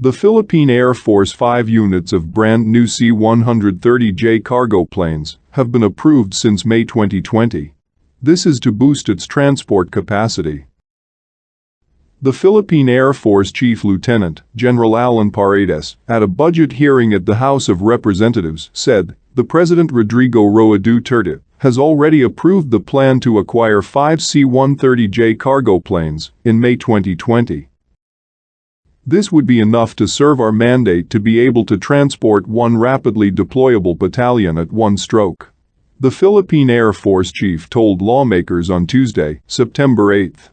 The Philippine Air Force 5 units of brand new C130J cargo planes have been approved since May 2020. This is to boost its transport capacity. The Philippine Air Force Chief Lieutenant General Alan Paredes, at a budget hearing at the House of Representatives, said, "The President Rodrigo Roa Duterte has already approved the plan to acquire 5 C-130J cargo planes in May 2020. This would be enough to serve our mandate to be able to transport one rapidly deployable battalion at one stroke," the Philippine Air Force chief told lawmakers on Tuesday, September 8.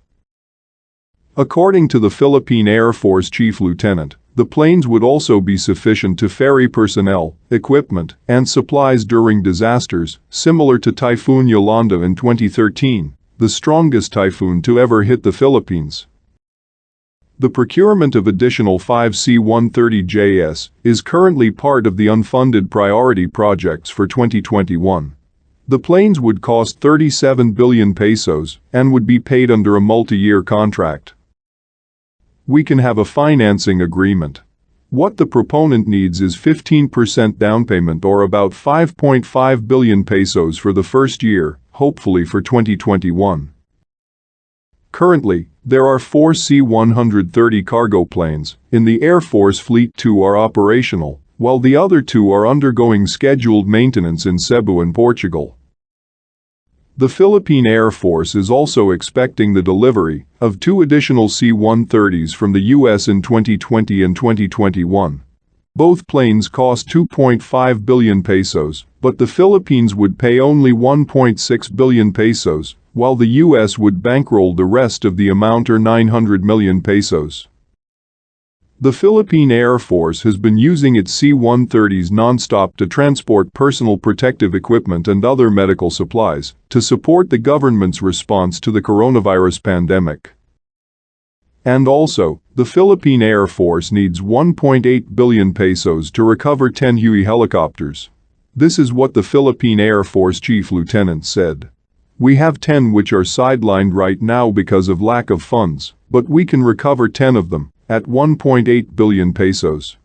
According to the Philippine Air Force Chief Lieutenant, the planes would also be sufficient to ferry personnel, equipment, and supplies during disasters, similar to Typhoon Yolanda in 2013, the strongest typhoon to ever hit the Philippines. The procurement of additional 5 C-130JS is currently part of the unfunded priority projects for 2021. The planes would cost 37 billion pesos and would be paid under a multi-year contract. "We can have a financing agreement. What the proponent needs is 15% down payment or about 5.5 billion pesos for the first year, hopefully for 2021. Currently, there are 4 C-130 cargo planes in the Air Force fleet. 2 are operational, while the other 2 are undergoing scheduled maintenance in Cebu and Portugal. The Philippine Air Force is also expecting the delivery of 2 additional C-130s from the US in 2020 and 2021. Both planes cost 2.5 billion pesos, but the Philippines would pay only 1.6 billion pesos, while the US would bankroll the rest of the amount, or 900 million pesos. The Philippine Air Force has been using its C-130s non-stop to transport personal protective equipment and other medical supplies to support the government's response to the coronavirus pandemic. And also, the Philippine Air Force needs 1.8 billion pesos to recover 10 Huey helicopters. This is what the Philippine Air Force Chief Lieutenant said. "We have 10 which are sidelined right now because of lack of funds, but we can recover 10 of them at 1.8 billion pesos.